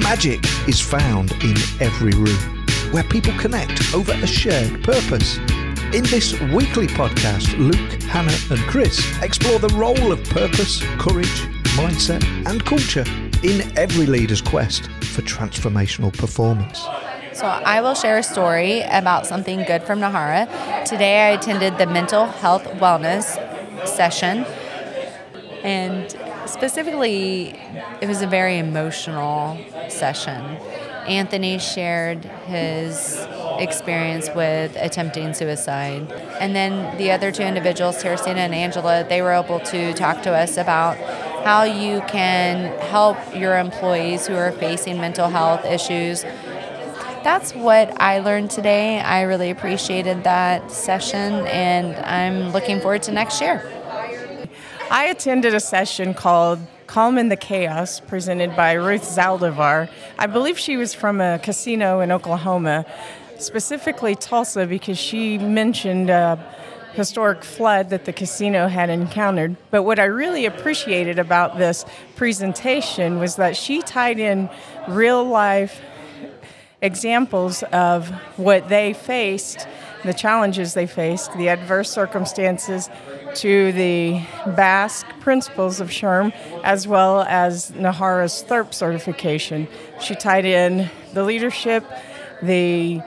Magic is found in every room, where people connect over a shared purpose. In this weekly podcast, Luke, Hannah and Chris explore the role of purpose, courage, mindset and culture in every leader's quest for transformational performance. So I will share a story about something good from NNAHRA. Today I attended the mental health wellness session, and specifically it was a very emotional session. Anthony shared his experience with attempting suicide. And then the other two individuals, Teresina and Angela, they were able to talk to us about how you can help your employees who are facing mental health issues. That's what I learned today. I really appreciated that session, and I'm looking forward to next year. I attended a session called Calm in the Chaos, presented by Ruth Zaldivar. I believe she was from a casino in Oklahoma, specifically Tulsa, because she mentioned a historic flood that the casino had encountered. But what I really appreciated about this presentation was that she tied in real-life examples of what they faced, the challenges they faced, the adverse circumstances, to the Basque principles of SHRM, as well as NNAHRA's THRP certification. She tied in the leadership, the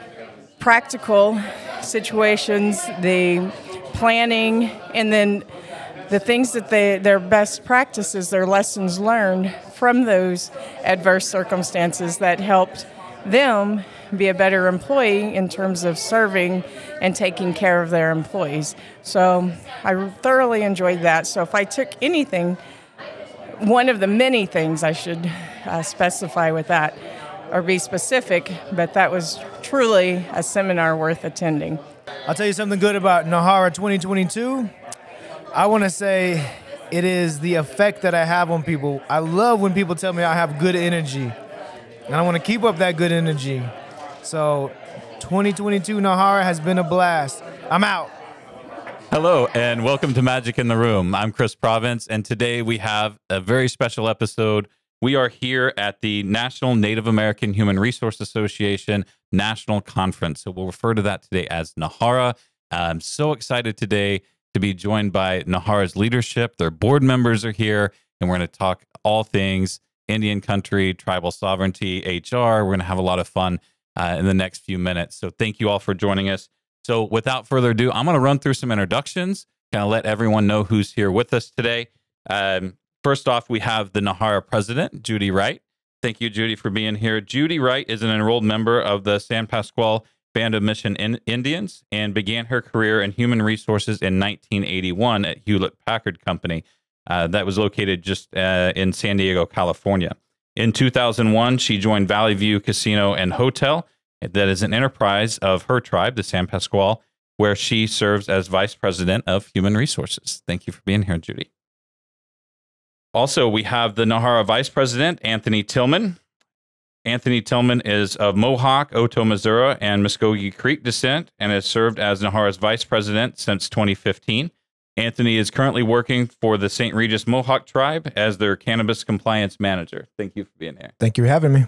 practical situations, the planning, and then the things that their best practices, their lessons learned from those adverse circumstances that helped them be a better employee in terms of serving and taking care of their employees. So I thoroughly enjoyed that. So if I took anything, one of the many things I should specify with that, or be specific, but that was truly a seminar worth attending. I'll tell you something good about NNAHRA 2022. I want to say it is the effect that I have on people. I love when people tell me I have good energy, and I want to keep up that good energy. So 2022 NNAHRA has been a blast. I'm out. Hello, and welcome to Magic in the Room. I'm Chris Province, and today we have a very special episode. We are here at the National Native American Human Resource Association National Conference. So we'll refer to that today as NNAHRA. I'm so excited today to be joined by NNAHRA's leadership. Their board members are here, and we're going to talk all things Indian country, tribal sovereignty, HR. We're going to have a lot of fun in the next few minutes. So thank you all for joining us. So without further ado, I'm going to run through some introductions, kind of let everyone know who's here with us today. First off, we have the NNAHRA president, Judy Wright. Thank you, Judy, for being here. Judy Wright is an enrolled member of the San Pasqual Band of Mission Indians and began her career in human resources in 1981 at Hewlett-Packard Company. That was located just in San Diego, California. In 2001, she joined Valley View Casino and Hotel. That is an enterprise of her tribe, the San Pasqual, where she serves as Vice President of Human Resources. Thank you for being here, Judy. Also, we have the NNAHRA Vice President, Anthony Tillman. Anthony Tillman is of Mohawk, Otoe, Missouri, and Muskogee Creek descent, and has served as NNAHRA's Vice President since 2015. Anthony is currently working for the St. Regis Mohawk Tribe as their Cannabis Compliance Manager. Thank you for being here. Thank you for having me.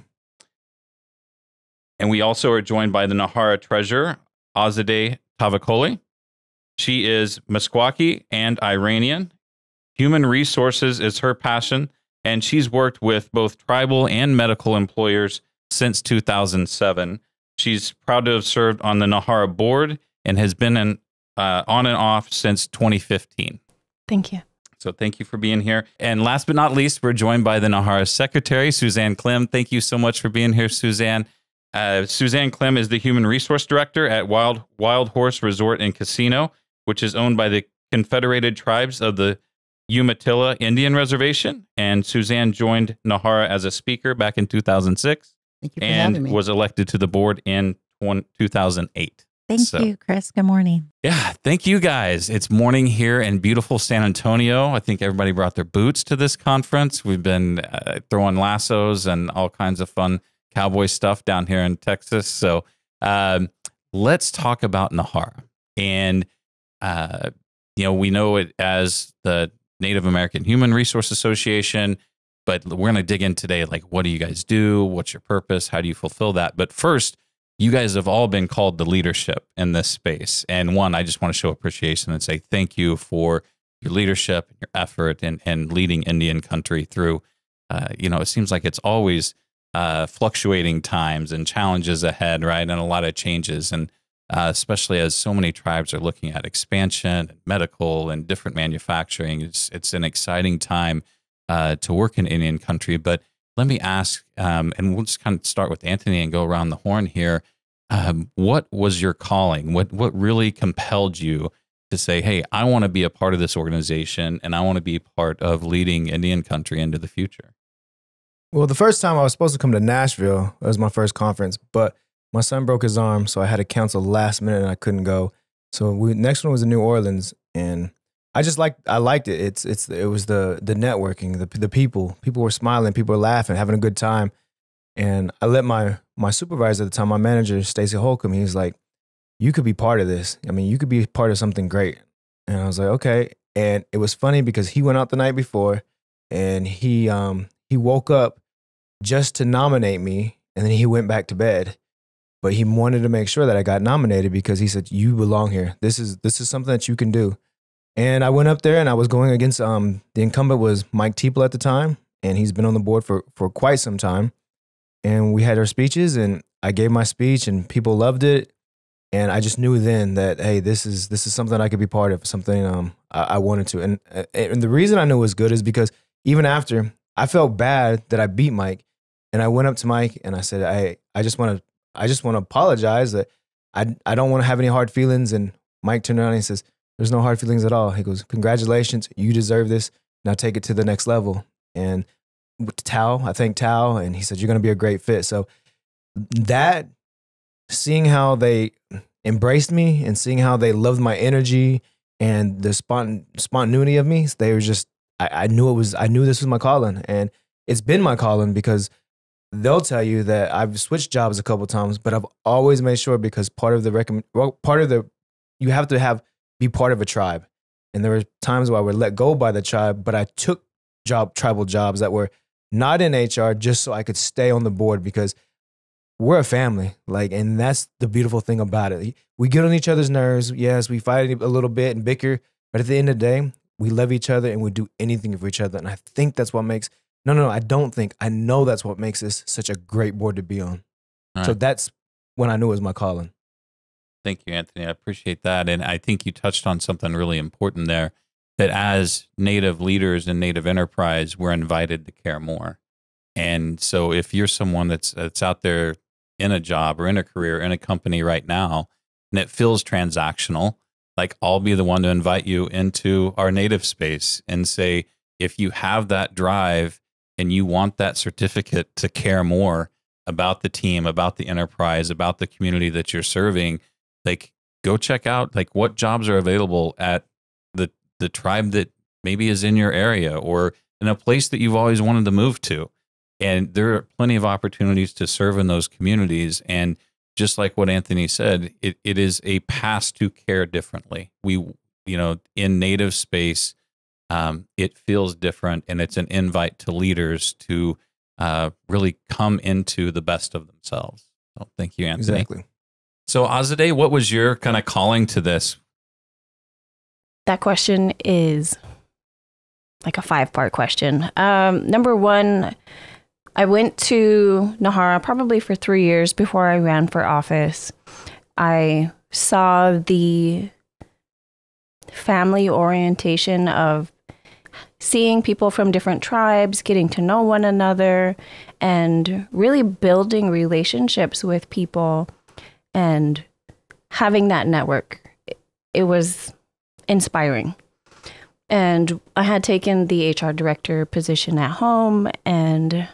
And we also are joined by the NNAHRA Treasurer, Azadeh Tavakoli. She is Meskwaki and Iranian. Human resources is her passion, and she's worked with both tribal and medical employers since 2007. She's proud to have served on the NNAHRA board and has been on and off since 2015. Thank you. So thank you for being here. And last but not least, we're joined by the NNAHRA Secretary, Suzanne Clem. Thank you so much for being here, Suzanne. Suzanne Clem is the Human Resource Director at Wild Horse Resort and Casino, which is owned by the Confederated Tribes of the Umatilla Indian Reservation. And Suzanne joined NNAHRA as a speaker back in 2006. Thank you for having me. And was elected to the board in 2008. Thank you, Chris. Good morning. Yeah, thank you guys. It's morning here in beautiful San Antonio. I think everybody brought their boots to this conference. We've been throwing lassos and all kinds of fun cowboy stuff down here in Texas. So let's talk about NNAHRA. And, we know it as the Native American Human Resource Association, but we're going to dig in today. Like, what do you guys do? What's your purpose? How do you fulfill that? But first, you guys have all been called to leadership in this space. And one, I just want to show appreciation and say thank you for your leadership and your effort and leading Indian country through, it seems like it's always fluctuating times and challenges ahead, right? And a lot of changes. And especially as so many tribes are looking at expansion and medical and different manufacturing, it's an exciting time to work in Indian country. But let me ask, and we'll just kind of start with Anthony and go around the horn here. What was your calling? What really compelled you to say, hey, I want to be a part of this organization and I want to be part of leading Indian country into the future? Well, the first time I was supposed to come to Nashville, that was my first conference, but my son broke his arm, so I had to cancel last minute and I couldn't go. So next one was in New Orleans, and I liked it. It was the networking, the people. People were smiling, people were laughing, having a good time. And I let my supervisor at the time, my manager, Stacy Holcomb, he was like, you could be part of this. I mean, you could be part of something great. And I was like, okay. And it was funny because he went out the night before and he woke up just to nominate me, and then he went back to bed. But he wanted to make sure that I got nominated because he said, you belong here. This is something that you can do. And I went up there and I was going against, the incumbent was Mike Teeple at the time, and he's been on the board for quite some time. And we had our speeches and I gave my speech and people loved it. And I just knew then that, hey, this is something I could be part of, something I wanted to. And the reason I knew it was good is because even after, I felt bad that I beat Mike. And I went up to Mike and I said, I just want to apologize that I don't want to have any hard feelings. And Mike turned around and he says, there's no hard feelings at all. He goes, congratulations, you deserve this. Now take it to the next level. And I thanked Tao, and he said, you're going to be a great fit. So that, seeing how they embraced me and seeing how they loved my energy and the spontaneity of me, they were just, I knew this was my calling. And it's been my calling because they'll tell you that I've switched jobs a couple of times, but I've always made sure, because you have to be part of a tribe. And there were times where I would let go by the tribe, but I took tribal jobs that were not in HR just so I could stay on the board, because we're a family. And that's the beautiful thing about it. We get on each other's nerves. Yes, we fight a little bit and bicker, but at the end of the day, we love each other and we do anything for each other. And I think that's what makes, I don't think, I know that's what makes this such a great board to be on. Right. So that's when I knew it was my calling. Thank you, Anthony. I appreciate that. And I think you touched on something really important there, that as Native leaders in Native enterprise, we're invited to care more. And so if you're someone that's out there in a job or in a career, in a company right now, and it feels transactional, I'll be the one to invite you into our Native space and say, if you have that drive and you want that certificate to care more about the team, about the enterprise, about the community that you're serving, go check out what jobs are available at the tribe that maybe is in your area or in a place that you've always wanted to move to. And there are plenty of opportunities to serve in those communities. And just like what Anthony said, it is a path to care differently. In Native space, it feels different, and it's an invite to leaders to really come into the best of themselves. So thank you, Anthony. Exactly. So Azadeh, what was your kind of calling to this? That question is like a 5-part question. Number one, I went to NNAHRA probably for 3 years before I ran for office. I saw the family orientation of seeing people from different tribes, getting to know one another, and really building relationships with people and having that network. It was inspiring. And I had taken the HR director position at home, and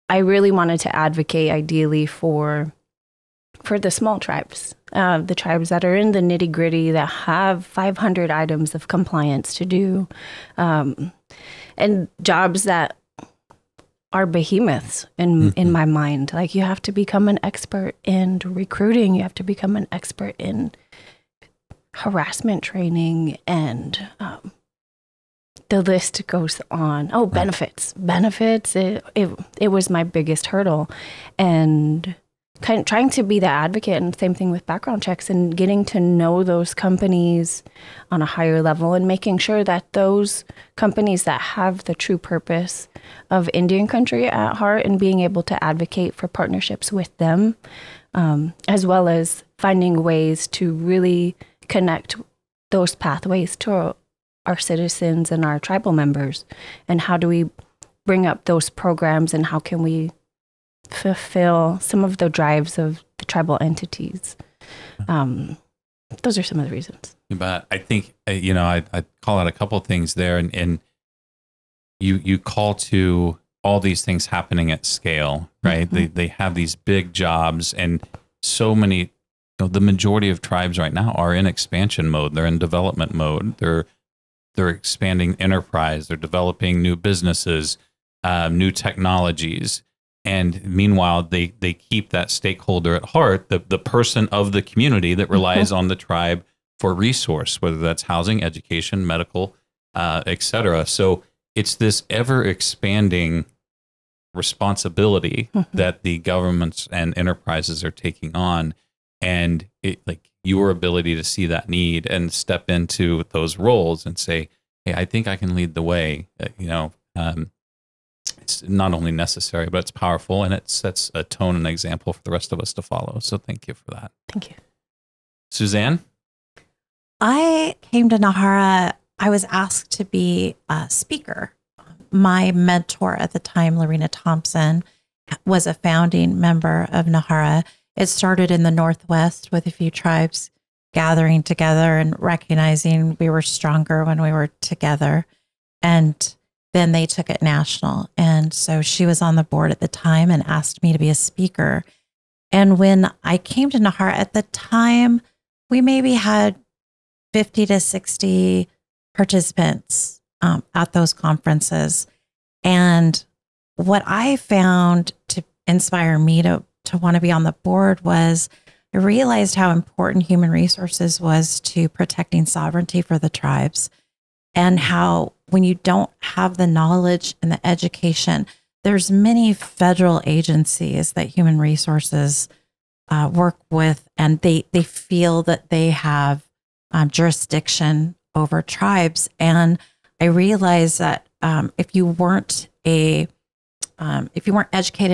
I really wanted to advocate ideally for the small tribes, the tribes that are in the nitty gritty, that have 500 items of compliance to do, and jobs that are behemoths in my mind. You have to become an expert in recruiting. You have to become an expert in harassment training, and the list goes on. Oh, benefits. Benefits, it was my biggest hurdle. And trying to be the advocate, and same thing with background checks, and getting to know those companies on a higher level, and making sure that those companies that have the true purpose of Indian country at heart, and being able to advocate for partnerships with them, as well as finding ways to really connect those pathways to our citizens and our tribal members. And how do we bring up those programs, and how can we fulfill some of the drives of the tribal entities? Those are some of the reasons. But I think, I call out a couple of things there, and you call to all these things happening at scale, right? Mm-hmm. They have these big jobs, and so many, the majority of tribes right now are in expansion mode. They're in development mode. They're expanding enterprise. They're developing new businesses, new technologies. And meanwhile, they keep that stakeholder at heart, the person of the community that relies on the tribe for resource, whether that's housing, education, medical, et cetera. So it's this ever expanding responsibility that the governments and enterprises are taking on. And your ability to see that need and step into those roles and say, hey, I think I can lead the way, it's not only necessary, but it's powerful, and it sets a tone and example for the rest of us to follow. So thank you for that. Thank you. Suzanne? I came to NAHRA, I was asked to be a speaker. My mentor at the time, Lorena Thompson, was a founding member of NAHRA. It started in the Northwest with a few tribes gathering together and recognizing we were stronger when we were together. And then they took it national. And so she was on the board at the time and asked me to be a speaker. And when I came to NAHRA at the time, we maybe had 50 to 60 participants at those conferences. And what I found to inspire me to want to be on the board was I realized how important human resources was to protecting sovereignty for the tribes, and how when you don't have the knowledge and the education, there's many federal agencies that human resources work with, and they feel that they have jurisdiction over tribes. And I realized that if you weren't educated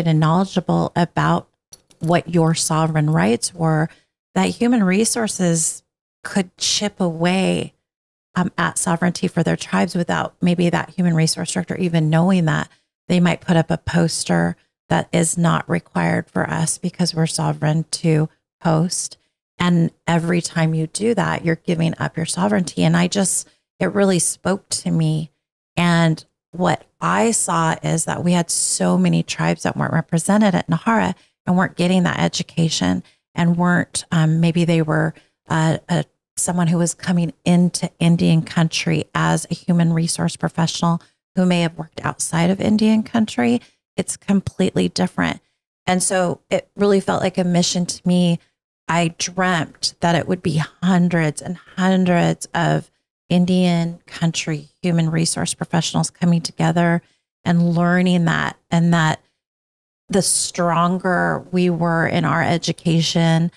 and knowledgeable about what your sovereign rights were, that human resources could chip away at sovereignty for their tribes without maybe that human resource director even knowing that. They might put up a poster that is not required for us because we're sovereign to host. And every time you do that, you're giving up your sovereignty. And it really spoke to me. And what I saw is that we had so many tribes that weren't represented at NAHRA and weren't getting that education, and weren't, maybe they were someone who was coming into Indian country as a human resource professional who may have worked outside of Indian country. It's completely different. And so it really felt like a mission to me. I dreamt that it would be hundreds and hundreds of Indian country human resource professionals coming together and learning that, and that the stronger we were in our education,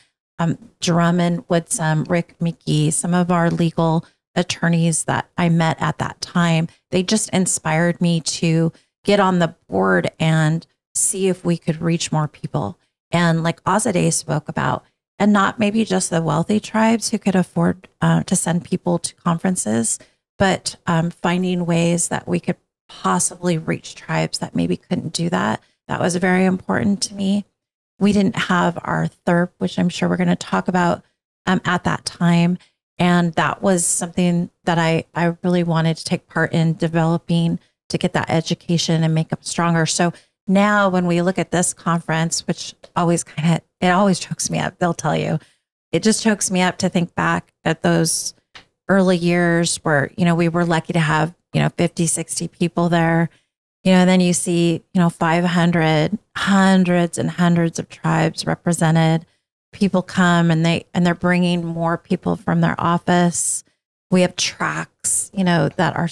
Drummond Woodsum, Rick McGee, some of our legal attorneys that I met at that time, they just inspired me to get on the board and see if we could reach more people. And like Azadeh spoke about, and not maybe just the wealthy tribes who could afford to send people to conferences, but finding ways that we could possibly reach tribes that maybe couldn't do that. That was very important to me. We didn't have our THRP, which I'm sure we're going to talk about at that time. And that was something that I really wanted to take part in developing to get that education and make them stronger. So now when we look at this conference, which always it always chokes me up, they'll tell you, it just chokes me up to think back at those early years where, we were lucky to have, 50, 60 people there. And then you see, 500, hundreds and hundreds of tribes represented. People come and they're bringing more people from their office. We have tracks, that are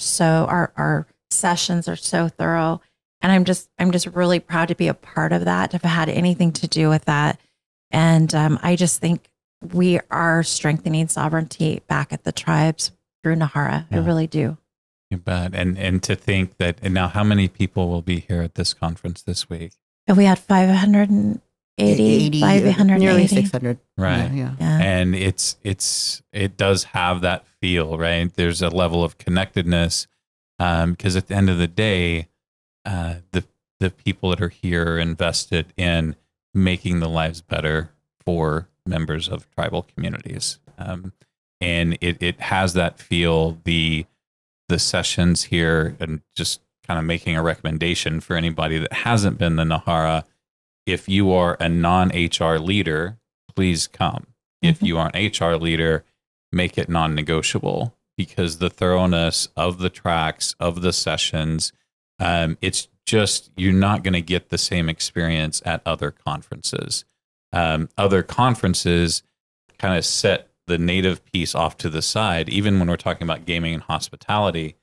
our sessions are so thorough. And I'm just really proud to be a part of that, to have had anything to do with that. And I just think we are strengthening sovereignty back at the tribes through NAHRA. I really do. You bet. And to think that, and now how many people will be here at this conference this week? And we had 580, 580. Nearly 600. Right. Yeah. And it does have that feel, right? There's a level of connectedness, because at the end of the day, the people that are here are invested in making the lives better for members of tribal communities. And it has that feel, the sessions here, and just kind of making a recommendation for anybody that hasn't been to NAHRA. If you are a non-HR leader, please come. If you are an HR leader, make it non-negotiable, because the thoroughness of the tracks, of the sessions, it's just, you're not going to get the same experience at other conferences. Other conferences kind of set the native piece off to the side. Even when we're talking about gaming and hospitality,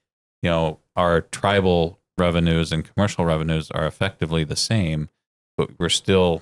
our tribal revenues and commercial revenues are effectively the same, but we're still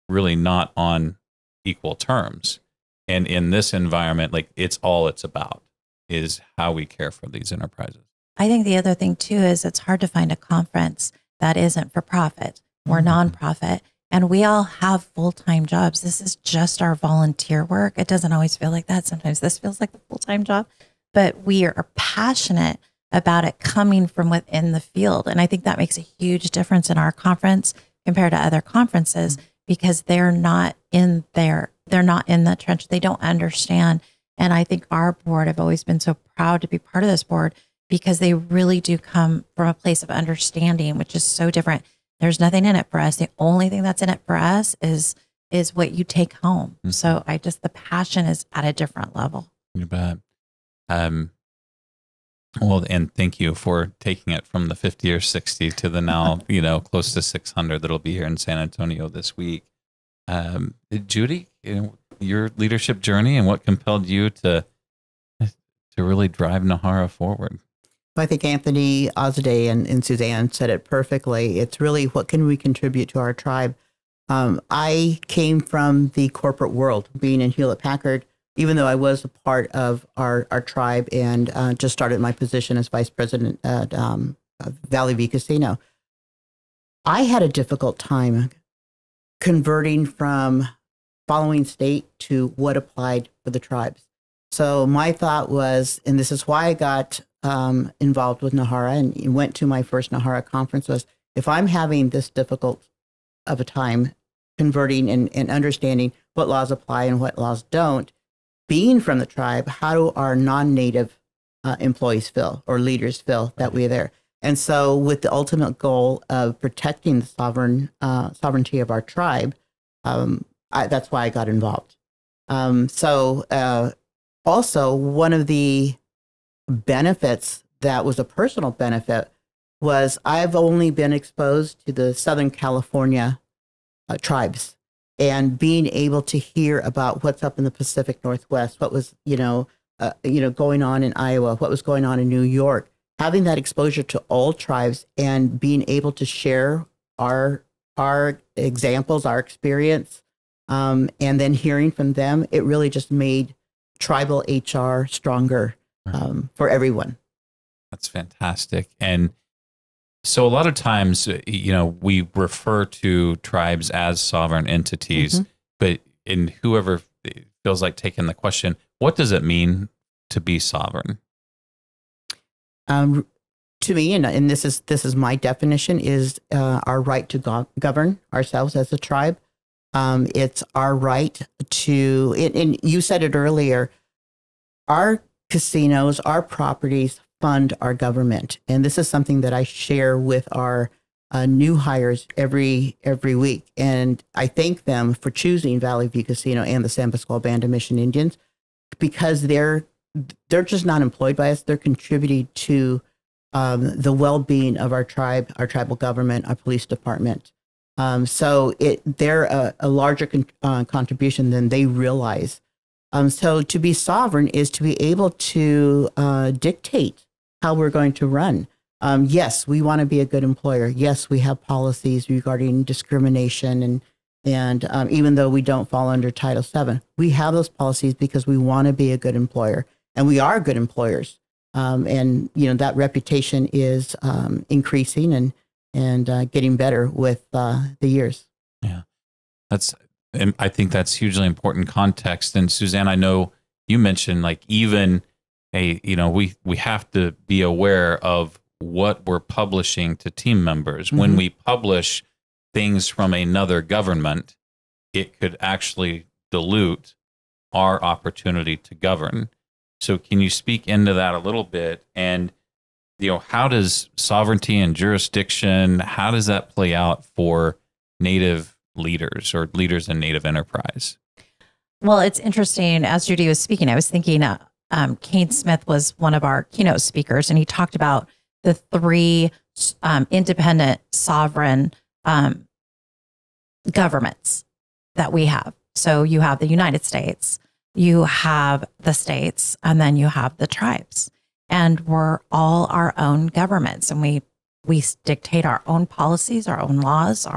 really not on equal terms. And in this environment, like, it's about is how we care for these enterprises. I think the other thing too is it's hard to find a conference that isn't for profit or nonprofit. And we all have full-time jobs. This is just our volunteer work. It doesn't always feel like that. Sometimes this feels like a full-time job, but we are passionate about it coming from within the field. And I think that makes a huge difference in our conference compared to other conferences, because they're not in the trench. They don't understand. And I think our board, I've always been so proud to be part of this board, because they really do come from a place of understanding, which is so different. There's nothing in it for us. The only thing that's in it for us is what you take home. So the passion is at a different level. You bet. Well, and thank you for taking it from the 50 or 60 to the now, close to 600 that'll be here in San Antonio this week. Judy, your leadership journey and what compelled you to really drive NAHRA forward? I think Anthony Ozade and Suzanne said it perfectly. It's really, what can we contribute to our tribe? I came from the corporate world, being in Hewlett-Packard, even though I was a part of our tribe and just started my position as vice president at Valley View Casino. I had a difficult time converting from following state to what applied for the tribes. So my thought was, and this is why I got involved with NAHRA and went to my first NAHRA conference, was, if I'm having this difficult of a time converting and understanding what laws apply and what laws don't, being from the tribe, how do our non-native employees feel, or leaders feel, that we're there? And so, with the ultimate goal of protecting the sovereignty of our tribe, that's why I got involved. Also, one of the benefits that was a personal benefit was, I've only been exposed to the Southern California tribes, and being able to hear about what's up in the Pacific Northwest, what was going on in Iowa, what was going on in New York, having that exposure to all tribes and being able to share our examples, our experience, and then hearing from them, it really just made tribal HR stronger for everyone. That's fantastic. And so a lot of times, we refer to tribes as sovereign entities, but whoever feels like taking the question, what does it mean to be sovereign? To me, and this is my definition, is our right to govern ourselves as a tribe. It's our right to, and you said it earlier, our casinos, our properties fund our government. And this is something that I share with our new hires every week. And I thank them for choosing Valley View Casino and the San Pasqual Band of Mission Indians, because they're just not employed by us. They're contributing to the well-being of our tribe, our tribal government, our police department. So they're a larger contribution than they realize. So to be sovereign is to be able to dictate how we're going to run. Yes, we want to be a good employer. Yes, we have policies regarding discrimination, and even though we don't fall under Title VII, we have those policies because we want to be a good employer, and we are good employers. And that reputation is increasing and getting better with the years. Yeah, and I think that's hugely important context. And Suzanne, I know you mentioned like even we have to be aware of what we're publishing to team members. Mm-hmm. When we publish things from another government, it could actually dilute our opportunity to govern. So can you speak into that a little bit? And, how does sovereignty and jurisdiction, how does that play out for Native leaders or leaders in Native enterprise? Well, it's interesting. As Judy was speaking, I was thinking Kane Smith was one of our keynote speakers, and he talked about the three independent sovereign governments that we have. So you have the United States, you have the states, and then you have the tribes. And we're all our own governments, and we dictate our own policies, our own laws,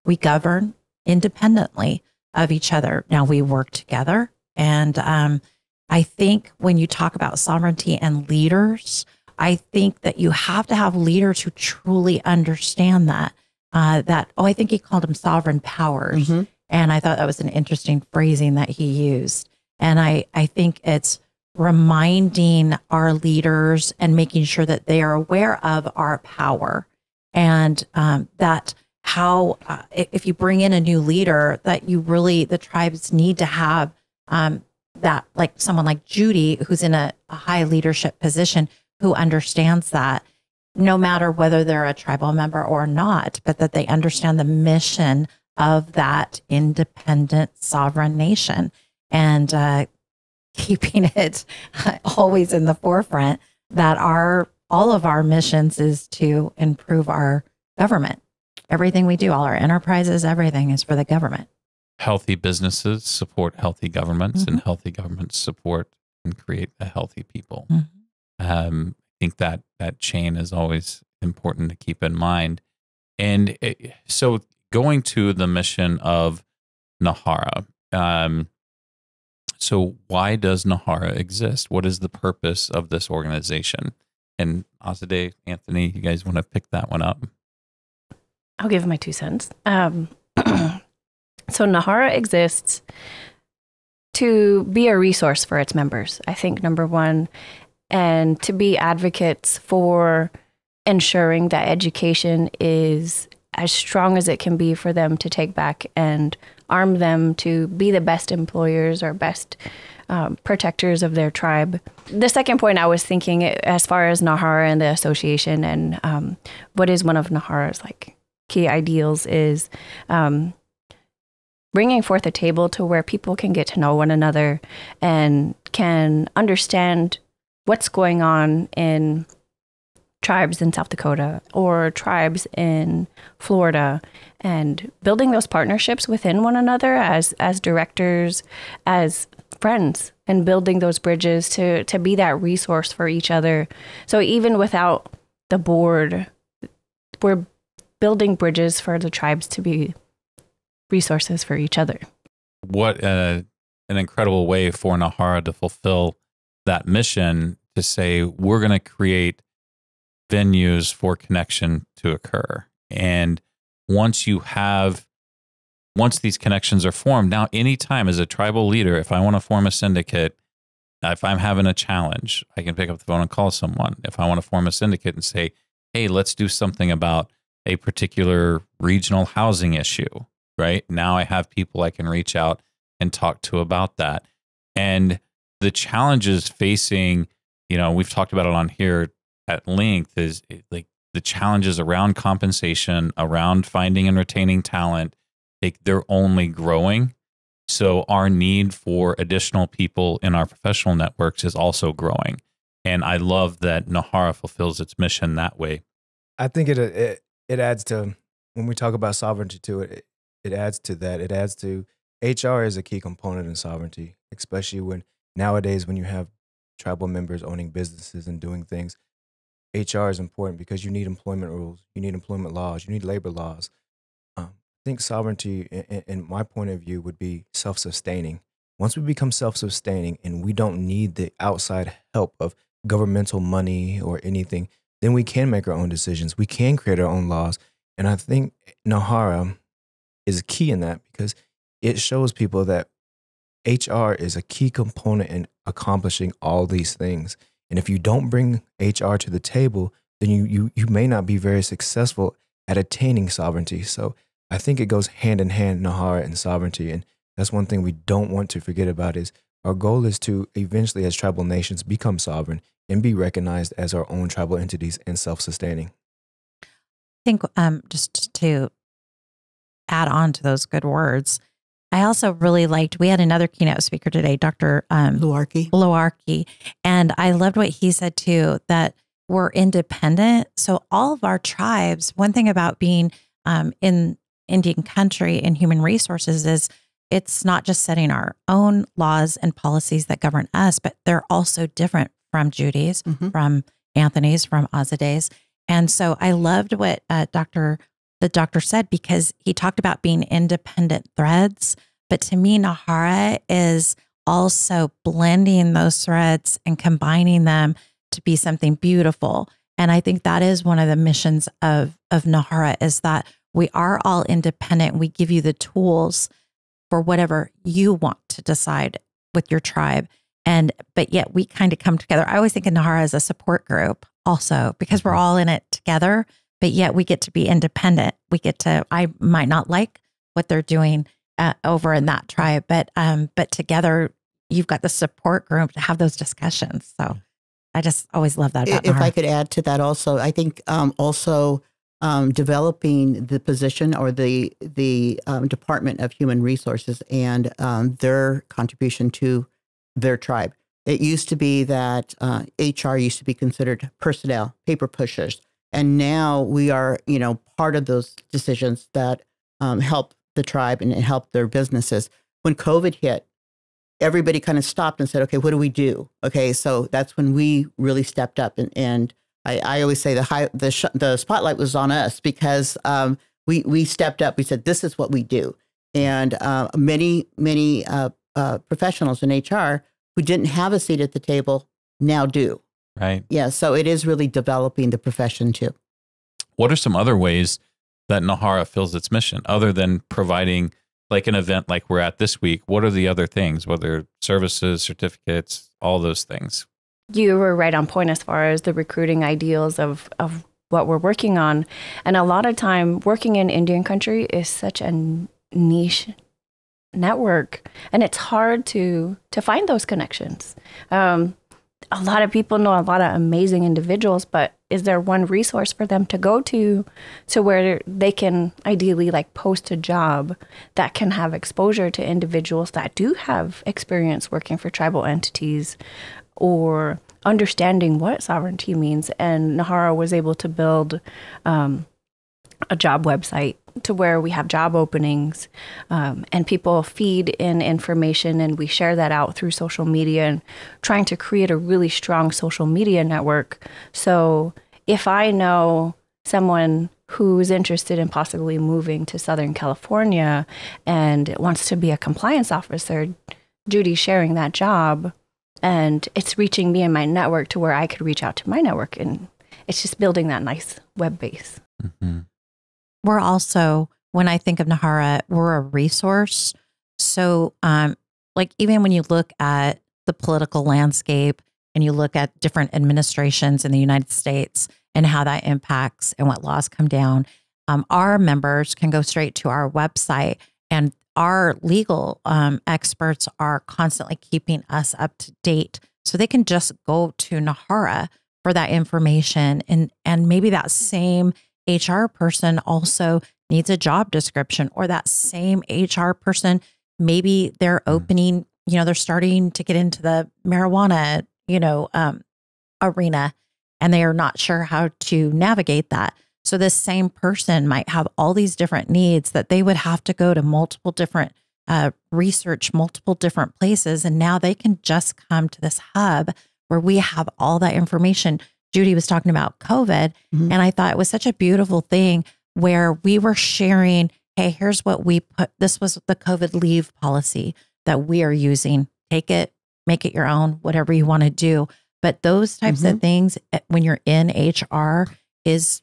we govern independently of each other. Now we work together. And I think when you talk about sovereignty and leaders, I think that you have to have leaders who truly understand that. I think he called them sovereign powers. Mm-hmm. And I thought that was an interesting phrasing that he used. And I think it's reminding our leaders and making sure that they are aware of our power, and that how if you bring in a new leader, that the tribes need to have that, like someone like Judy, who's in a high leadership position, who understands that no matter whether they're a tribal member or not, but that they understand the mission of that independent sovereign nation, and keeping it always in the forefront that all of our missions is to improve our government. Everything we do, all our enterprises, everything is for the government. Healthy businesses support healthy governments, mm-hmm. and healthy governments support and create a healthy people. Mm-hmm. I think that chain is always important to keep in mind. And so going to the mission of NAHRA, so why does NAHRA exist? What is the purpose of this organization? And Azadeh, Anthony, you guys want to pick that one up? I'll give my 2 cents. So NAHRA exists to be a resource for its members, I think, number one, and to be advocates for ensuring that education is as strong as it can be for them to take back and arm them to be the best employers or best protectors of their tribe. The second point I was thinking, as far as NAHRA and the association, and what is one of NAHRA's key ideals, is bringing forth a table to where people can get to know one another and can understand what's going on in tribes in South Dakota or tribes in Florida, and building those partnerships within one another as directors, as friends, and building those bridges to be that resource for each other. So even without the board, we're building bridges for the tribes to be resources for each other. What an incredible way for NAHRA to fulfill that mission, to say we're going to create venues for connection to occur. And once these connections are formed, now anytime as a tribal leader, if I want to form a syndicate, if I'm having a challenge, I can pick up the phone and call someone. If I want to form a syndicate and say, hey, let's do something about a particular regional housing issue, right? Now I have people I can reach out and talk to about that. And the challenges facing, we've talked about it on here at length, is like the challenges around compensation, around finding and retaining talent. They're only growing. So our need for additional people in our professional networks is also growing. And I love that NAHRA fulfills its mission that way. I think it adds to, when we talk about sovereignty too, it adds to that. It adds to, HR is a key component in sovereignty. especially when nowadays when you have tribal members owning businesses and doing things. HR is important because you need employment rules, you need employment laws, you need labor laws. I think sovereignty, in my point of view, would be self-sustaining. Once we become self-sustaining and we don't need the outside help of governmental money or anything, then we can make our own decisions. We can create our own laws. And I think NAHRA is key in that because it shows people that HR is a key component in accomplishing all these things. And if you don't bring HR to the table, then you may not be very successful at attaining sovereignty. So I think it goes hand in hand, NAHRA and sovereignty. And that's one thing we don't want to forget about is our goal is to eventually, as tribal nations, become sovereign and be recognized as our own tribal entities and self-sustaining. I think just to add on to those good words, I also really liked, we had another keynote speaker today, Dr. Loarkey, and I loved what he said too, that we're independent. So all of our tribes, one thing about being in Indian country and human resources is it's not just setting our own laws and policies that govern us, but they're also different from Judy's, from Anthony's, from Azade's. And so I loved what the doctor said, because he talked about being independent threads. But to me, NAHRA is also blending those threads and combining them to be something beautiful. And I think that is one of the missions of NAHRA, is that we are all independent. We give you the tools for whatever you want to decide with your tribe. But yet we kind of come together. I always think of NAHRA as a support group also, because we're all in it together, but yet we get to be independent. I might not like what they're doing over in that tribe, but together you've got the support group to have those discussions. So I just always love that about If NAHRA. I could add to that also, I think developing the position or the Department of Human Resources and their contribution to their tribe. It used to be that HR used to be considered personnel, paper pushers. And now we are, part of those decisions that help the tribe and help their businesses. When COVID hit, everybody kind of stopped and said, okay, what do we do? Okay, so that's when we really stepped up. And I always say the spotlight was on us because we stepped up. We said, this is what we do. And many professionals in HR who didn't have a seat at the table now do. Right. Yeah. So it is really developing the profession too. What are some other ways that NAHRA fills its mission other than providing like an event like we're at this week? What are the other things, whether services, certificates, all those things? You were right on point as far as the recruiting ideals of what we're working on. And a lot of time working in Indian country is such a niche network, and it's hard to find those connections. A lot of people know a lot of amazing individuals, but is there one resource for them to go to where they can ideally like post a job that can have exposure to individuals that do have experience working for tribal entities or understanding what sovereignty means? And NAHRA was able to build a job website to where we have job openings and people feed in information, and we share that out through social media and trying to create a really strong social media network. So if I know someone who's interested in possibly moving to Southern California and wants to be a compliance officer, Judy's sharing that job and it's reaching me in my network to where I could reach out to my network. And it's just building that nice web base. Mm-hmm. We're also, when I think of NAHRA, we're a resource. So like even when you look at the political landscape and you look at different administrations in the United States and how that impacts and what laws come down, our members can go straight to our website, and our legal experts are constantly keeping us up to date. So they can just go to NAHRA for that information. And maybe that same HR person also needs a job description, or that same HR person, maybe they're opening, they're starting to get into the marijuana, arena, and they are not sure how to navigate that. So this same person might have all these different needs that they would have to go to multiple different research multiple different places. And now they can just come to this hub where we have all that information. Judy was talking about COVID. And I thought it was such a beautiful thing where we were sharing, hey, here's what we put. This was the COVID leave policy that we are using. Take it, make it your own, whatever you want to do. But those types of things, when you're in HR, is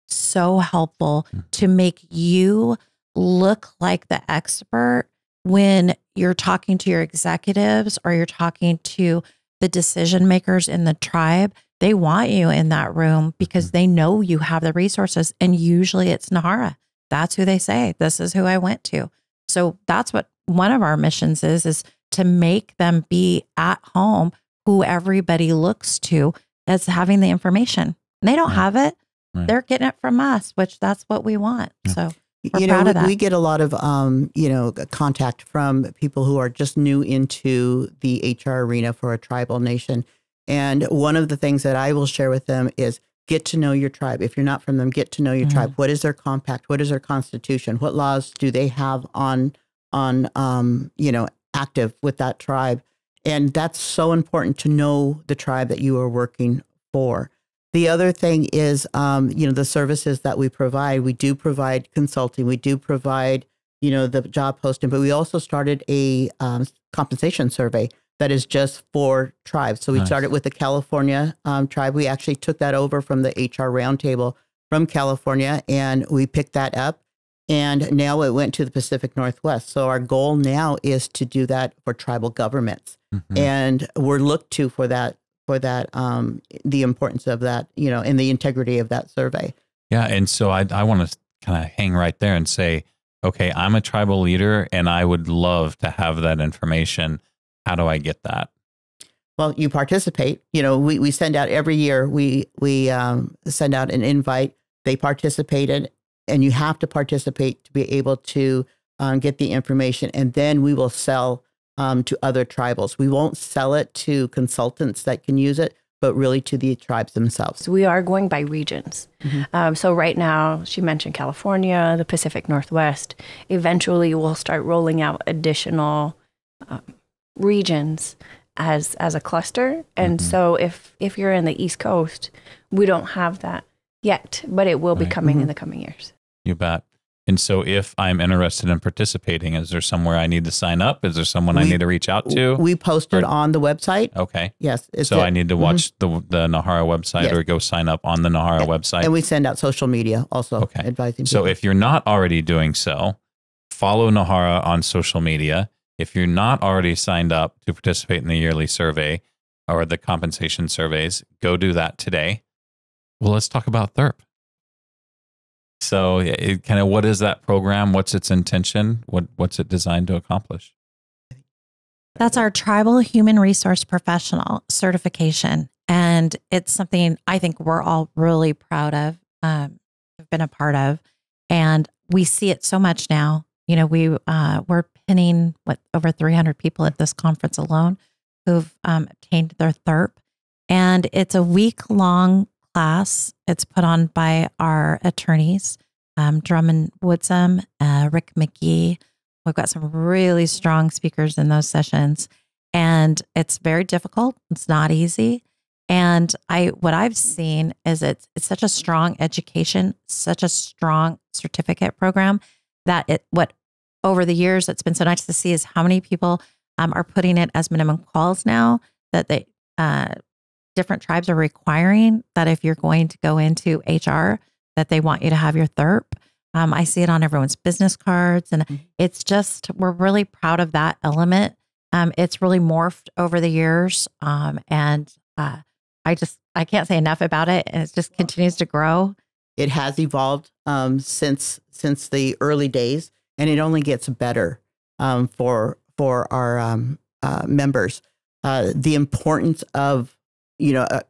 so helpful to make you look like the expert when you're talking to your executives or you're talking to the decision makers in the tribe. They want you in that room because they know you have the resources. And usually it's NAHRA. That's who they say, this is who I went to. So that's what one of our missions is to make them be at home who everybody looks to as having the information. And they don't have it. They're getting it from us, which that's what we want. So we're proud of that. We get a lot of, contact from people who are just new into the HR arena for a tribal nation. And one of the things that I will share with them is get to know your tribe. If you're not from them, get to know your tribe. What is their compact? What is their constitution? What laws do they have on active with that tribe? And that's so important to know the tribe that you are working for. The other thing is, the services that we provide. We do provide consulting. We do provide, the job posting, but we also started a compensation survey that is just for tribes. So we started with the California tribe. We actually took that over from the HR roundtable from California, and we picked that up. And now it went to the Pacific Northwest. So our goal now is to do that for tribal governments. And we're looked to for that, the importance of that, and the integrity of that survey. Yeah. And so I want to kind of hang right there and say, okay, I'm a tribal leader and I would love to have that information. How do I get that? Well, you participate. We send out every year, we send out an invite. They participated, and you have to participate to be able to get the information. And then we will sell to other tribals. We won't sell it to consultants that can use it, but really to the tribes themselves. So we are going by regions. So right now, she mentioned California, the Pacific Northwest. Eventually, we'll start rolling out additional regions as a cluster. And so if you're in the East Coast, we don't have that yet, but it will be coming in the coming years. You bet. And so if I'm interested in participating, is there somewhere I need to sign up? Is there someone I need to reach out to? We posted on the website. Okay. Yes. So I need to watch the NAHRA website or go sign up on the NAHRA website. And we send out social media also advising people. So if you're not already doing so, follow NAHRA on social media. If you're not already signed up to participate in the yearly survey or the compensation surveys, go do that today. Well, let's talk about THRP. So what is that program? What's its intention? What's it designed to accomplish? That's our Tribal Human Resource Professional certification. And it's something I think we're all really proud of, have been a part of. And we see it so much now. We're pinning over 300 people at this conference alone who've obtained their THRP. And it's a week-long class. It's put on by our attorneys, Drummond Woodsum, Rick McGee. We've got some really strong speakers in those sessions, and it's very difficult. It's not easy. And what I've seen is it's such a strong education, such a strong certificate program that over the years, it's been so nice to see is how many people are putting it as minimum quals now that they different tribes are requiring that if you're going to go into HR, that they want you to have your THRP. I see it on everyone's business cards, and it's just, we're really proud of that element. It's really morphed over the years. And I can't say enough about it. And it just continues to grow. It has evolved since the early days, and it only gets better for our members. The importance of,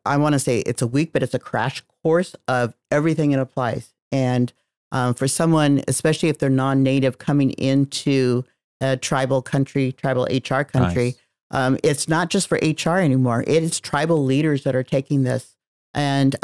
I want to say it's a week, but it's a crash course of everything that applies. And for someone, especially if they're non-native coming into a tribal HR country, it's not just for HR anymore. It is tribal leaders that are taking this and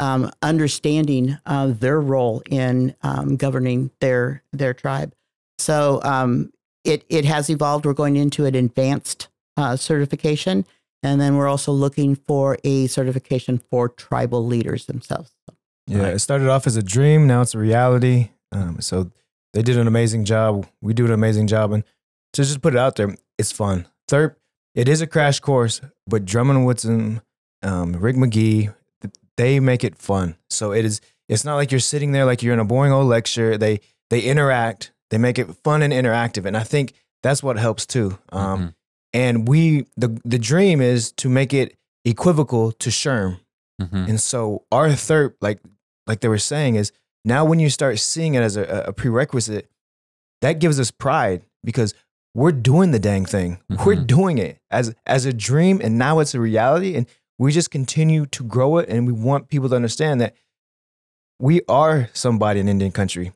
understanding their role in governing their tribe. So it has evolved. We're going into an advanced certification. And then we're also looking for a certification for tribal leaders themselves. Yeah, it started off as a dream. Now it's a reality. So they did an amazing job. We do an amazing job. And to just put it out there, it's fun. Third, it is a crash course, but Drummond Woodson, Rick McGee, they make it fun. So it's not like you're sitting there like you're in a boring old lecture. They interact. They make it fun and interactive. And I think that's what helps too. And the dream is to make it equivocal to SHRM. And so our third, like they were saying, is now when you start seeing it as a prerequisite, that gives us pride because we're doing the dang thing. We're doing it as a dream, and now it's a reality. And we just continue to grow it, and we want people to understand that we are somebody in Indian country.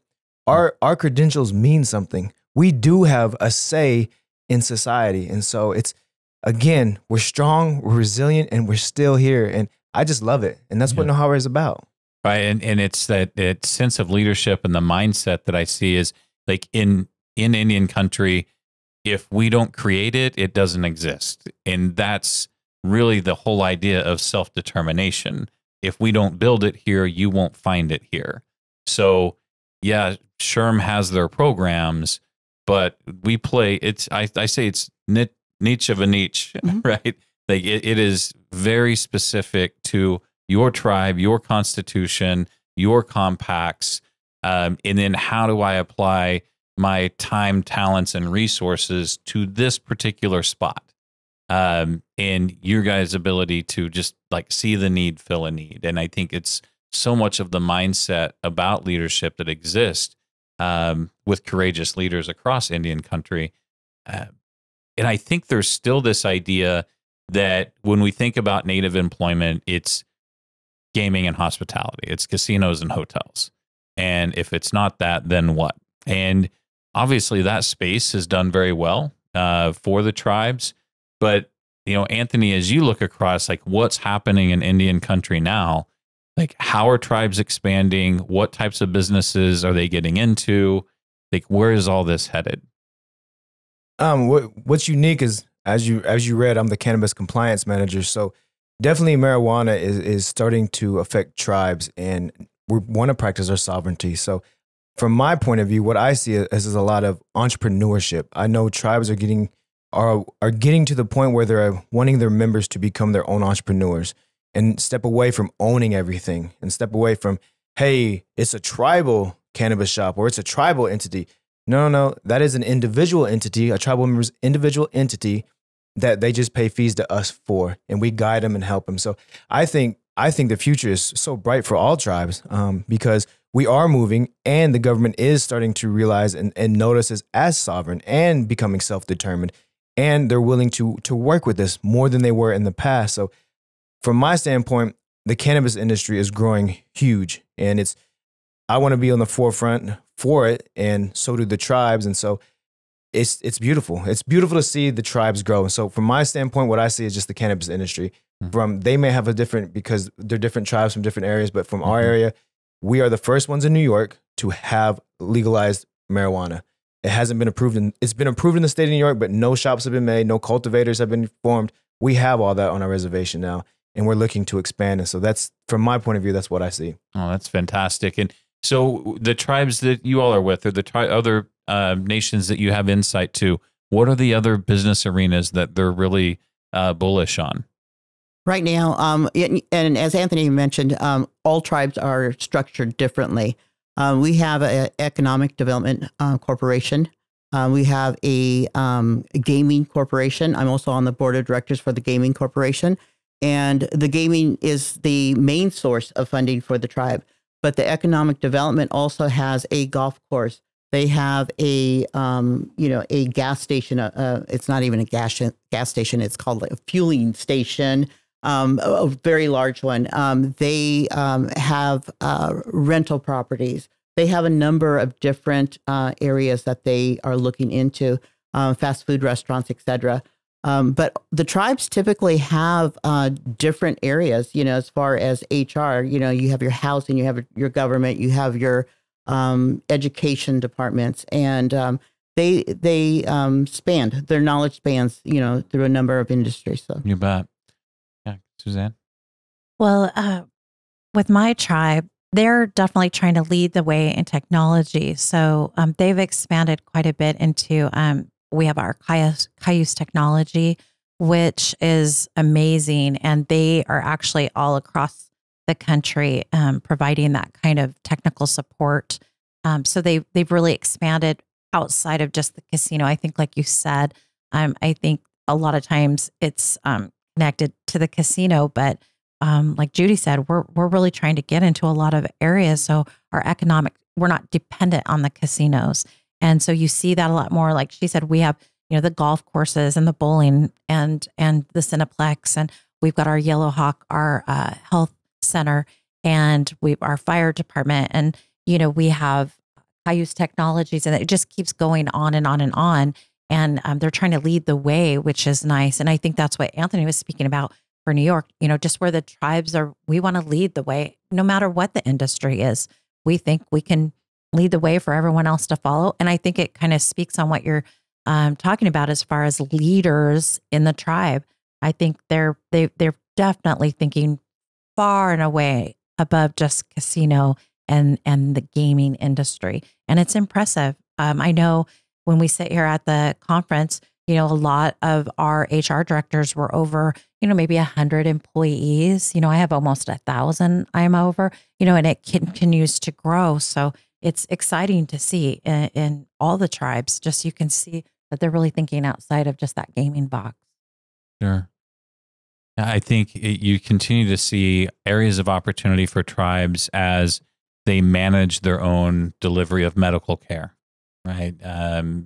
Our credentials mean something. We do have a say in society. And so it's, again, we're strong, we're resilient, and we're still here. And I just love it. And that's what NAHRA is about. Right. And it's that sense of leadership and the mindset that I see is like in Indian country, if we don't create it, it doesn't exist. And that's really the whole idea of self-determination. If we don't build it here, you won't find it here. So yeah, SHRM has their programs, but we play, I say it's niche of a niche, right? Like it is very specific to your tribe, your constitution, your compacts, and then how do I apply my time, talents, and resources to this particular spot? And your guys' ability to just like see the need, fill a need. And I think it's so much of the mindset about leadership that exists with courageous leaders across Indian country. And I think there's still this idea that when we think about Native employment, it's gaming and hospitality. It's casinos and hotels. And if it's not that, then what? And obviously that space has done very well for the tribes. But, you know, Anthony, as you look across, like what's happening in Indian country now, like how are tribes expanding? What types of businesses are they getting into? Like, where is all this headed? What's unique is, as you read, I'm the cannabis compliance manager. So definitely marijuana is starting to affect tribes, and we want to practice our sovereignty. So from my point of view, what I see is a lot of entrepreneurship. I know tribes are getting to the point where they're wanting their members to become their own entrepreneurs and step away from owning everything and step away from, hey, it's a tribal cannabis shop or it's a tribal entity. No, that is an individual entity, a tribal member's individual entity that they just pay fees to us for, and we guide them and help them. So I think the future is so bright for all tribes because we are moving, and the government is starting to realize and notice us as sovereign and becoming self-determined, and they're willing to work with us more than they were in the past. So from my standpoint, the cannabis industry is growing huge, and I want to be on the forefront for it, and so do the tribes. And so it's beautiful. It's beautiful to see the tribes grow. And so from my standpoint, what I see is just the cannabis industry. They may have a different, because they're different tribes from different areas, but from our area, we are the first ones in New York to have legalized marijuana. It hasn't been approved, it's been approved in the state of New York, but no shops have been made, no cultivators have been formed. We have all that on our reservation now, and we're looking to expand. And so that's, from my point of view, that's what I see. Oh, that's fantastic. And so the tribes that you all are with, or the other nations that you have insight to, what are the other business arenas that they're really bullish on? Right now, and as Anthony mentioned, all tribes are structured differently. We have an economic development corporation. We have a gaming corporation. I'm also on the board of directors for the gaming corporation. And the gaming is the main source of funding for the tribe. But the economic development also has a golf course. They have a gas station. It's not even a gas station. It's called a fueling station. A very large one. They have rental properties. They have a number of different areas that they are looking into, fast food restaurants, etc. But the tribes typically have different areas, as far as HR, you have your housing, you have your government, you have your education departments, and they spanned, their knowledge spans, through a number of industries. So You bet. Yeah, Suzanne? Well, with my tribe, they're definitely trying to lead the way in technology. So they've expanded quite a bit into, we have our Cayuse technology, which is amazing. And they are actually all across the country providing that kind of technical support. So they've really expanded outside of just the casino. I think, like you said, I think a lot of times it's connected to the casino, but like Judy said, we're really trying to get into a lot of areas. So we're not dependent on the casinos. And so you see that a lot more. Like she said, we have, the golf courses and the bowling and the Cineplex, and we've got our Yellow Hawk, our health center, and our fire department. And, we have Cayuse Technologies, and it just keeps going on and on and on. And they're trying to lead the way, which is nice. And I think that's what Anthony was speaking about for New York, just where the tribes are, we want to lead the way, no matter what the industry is. We think we can lead the way for everyone else to follow. And I think it kind of speaks on what you're talking about as far as leaders in the tribe. I think they're definitely thinking far and away above just casino and the gaming industry. And it's impressive. I know when we sit here at the conference, a lot of our HR directors were over, maybe 100 employees. I have almost 1,000 I'm over, and it continues to grow. So it's exciting to see in all the tribes. Just you can see that they're really thinking outside of just that gaming box. Sure. I think you continue to see areas of opportunity for tribes as they manage their own delivery of medical care, right?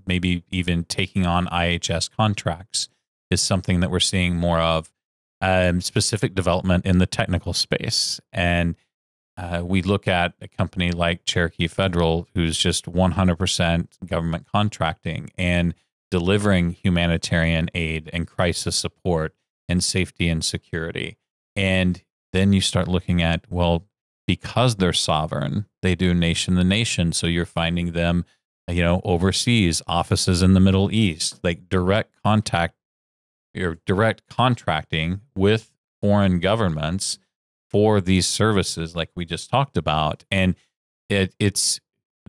Maybe even taking on IHS contracts is something that we're seeing more of. Specific development in the technical space. And we look at a company like Cherokee Federal, who's just 100% government contracting and delivering humanitarian aid and crisis support and safety and security. And then you start looking at, well, because they're sovereign, they do nation to nation. So you're finding them, overseas, offices in the Middle East, like direct contact or direct contracting with foreign governments for these services like we just talked about. And it's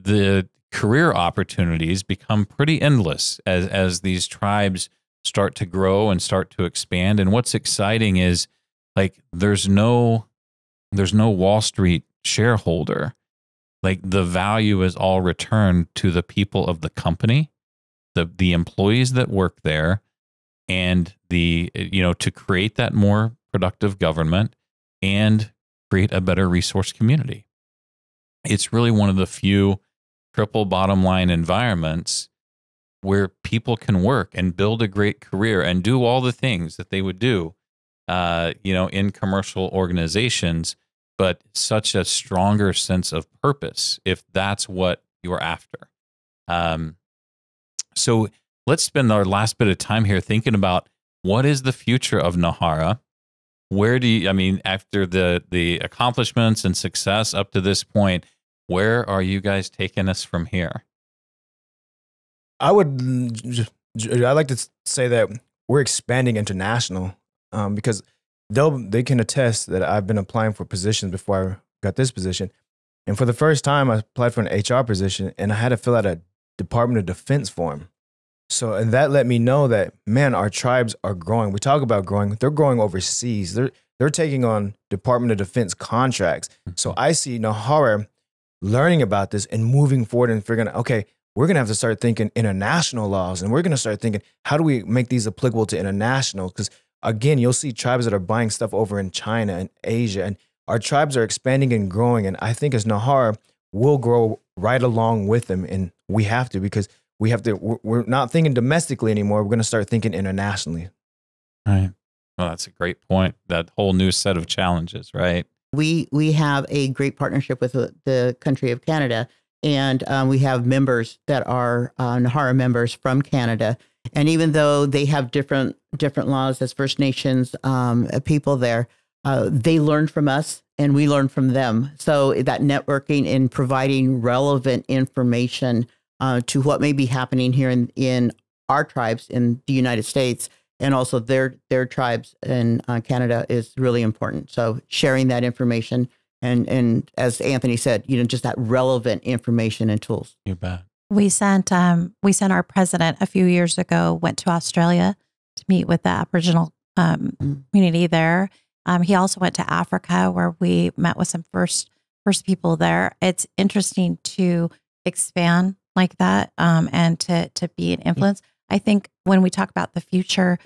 the career opportunities become pretty endless as these tribes start to grow and start to expand. And what's exciting is like there's no Wall Street shareholder. Like the value is all returned to the people of the company, the employees that work there, and to create that more productive government and create a better resource community. It's really one of the few triple bottom line environments where people can work and build a great career and do all the things that they would do, in commercial organizations, but such a stronger sense of purpose if that's what you're after. So let's spend our last bit of time here thinking about what is the future of NAHRA? Where after the accomplishments and success up to this point, where are you guys taking us from here? I'd like to say that we're expanding international because they can attest that I've been applying for positions before I got this position. And for the first time, I applied for an HR position and I had to fill out a Department of Defense form. And that let me know that, man, our tribes are growing. We talk about growing. They're growing overseas. They're taking on Department of Defense contracts. So I see NAHRA learning about this and moving forward and figuring out, okay, we're going to have to start thinking international laws, and we're going to start thinking, how do we make these applicable to international? Because again, you'll see tribes that are buying stuff over in China and Asia, and our tribes are expanding and growing. And I think as NAHRA, we'll grow right along with them. And we have to, because we're not thinking domestically anymore. We're going to start thinking internationally. Right. Well, that's a great point. That whole new set of challenges, right? We have a great partnership with the country of Canada, and we have members that are NAHRA members from Canada. And even though they have different laws as First Nations people there, they learn from us and we learn from them. So that networking and providing relevant information to what may be happening here in our tribes in the United States, and also their tribes in Canada is really important. So sharing that information and as Anthony said, just that relevant information and tools. You bet. We sent our president a few years ago, went to Australia to meet with the Aboriginal community there. He also went to Africa, where we met with some first people there. It's interesting to expand like that and to be an influence. I think when we talk about the future,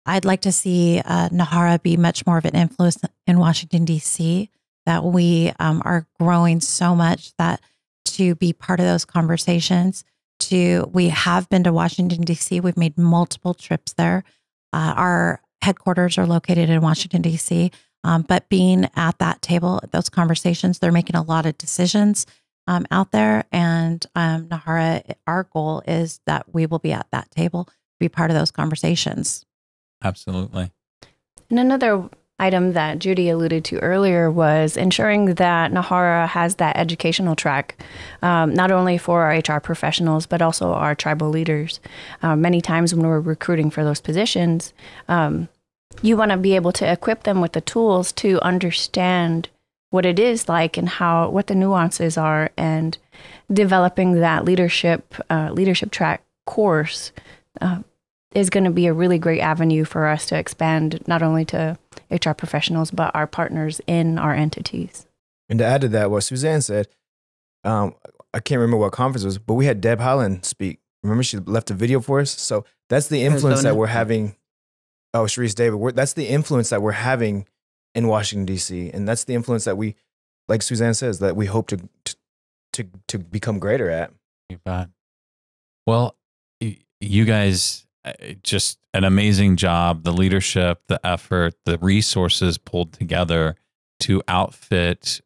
I'd like to see NAHRA be much more of an influence in Washington, D.C., that we are growing so much that to be part of those conversations, we have been to Washington, D.C. We've made multiple trips there. Our headquarters are located in Washington, D.C., but being at that table, those conversations, they're making a lot of decisions out there. And NAHRA, our goal is that we will be at that table, be part of those conversations. Absolutely. And another item that Judy alluded to earlier was ensuring that NAHRA has that educational track, not only for our HR professionals, but also our tribal leaders. Many times when we're recruiting for those positions, you want to be able to equip them with the tools to understand what it is like and what the nuances are, and developing that leadership track course is going to be a really great avenue for us to expand not only to HR professionals, but our partners in our entities. And to add to that, what Suzanne said, I can't remember what conference it was, but we had Deb Holland speak. Remember, she left a video for us? So that's the influence that we're having. Oh, Sharice David. That's the influence that we're having in Washington, D.C. And that's the influence that we, like Suzanne says, that we hope to become greater at. You bet. Well, you guys, just an amazing job. The leadership, the effort, the resources pulled together to outfit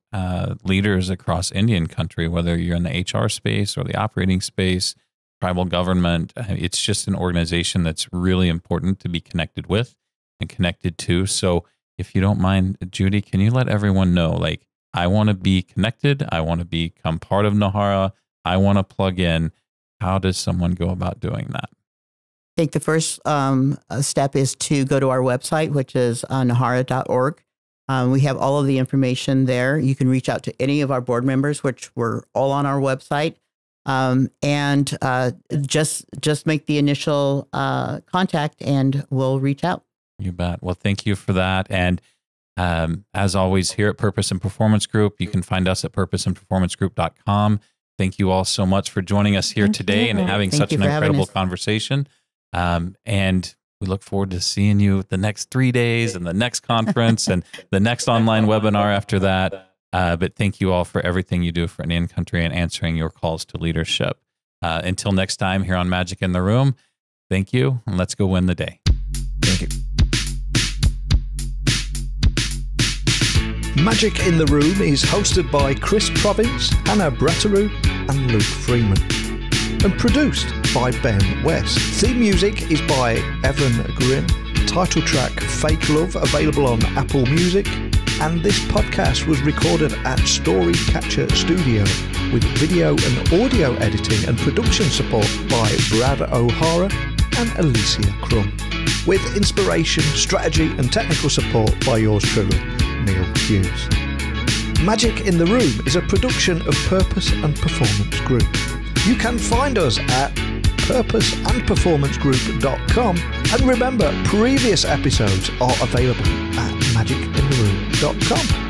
leaders across Indian country, whether you're in the HR space or the operating space, tribal government. It's just an organization that's really important to be connected with and connected to. So if you don't mind, Judy, can you let everyone know, like, I want to be connected. I want to become part of NAHRA. I want to plug in. How does someone go about doing that? I think the first step is to go to our website, which is NAHRA.org. We have all of the information there. You can reach out to any of our board members, which we're all on our website, and just make the initial contact, and we'll reach out. You bet. Well, thank you for that. And as always, here at Purpose and Performance Group, you can find us at purposeandperformancegroup.com. Thank you all so much for joining us here today and having such an incredible conversation. And we look forward to seeing you the next 3 days and the next conference and the next online webinar after that. But thank you all for everything you do for Indian country and answering your calls to leadership. Until next time here on Magic in the Room, thank you, and let's go win the day. Thank you. Magic in the Room is hosted by Chris Province, Hannah Bratteroo, and Luke Freeman, and produced by Ben West. Theme music is by Evan Grimm. Title track Fake Love available on Apple Music. And this podcast was recorded at Storycatcher Studio with video and audio editing and production support by Brad O'Hara and Alicia Crum, with inspiration, strategy and technical support by yours truly, Neil Hughes. Magic in the Room is a production of Purpose and Performance Group. You can find us at purposeandperformancegroup.com, and remember, previous episodes are available at magicintheroom.com.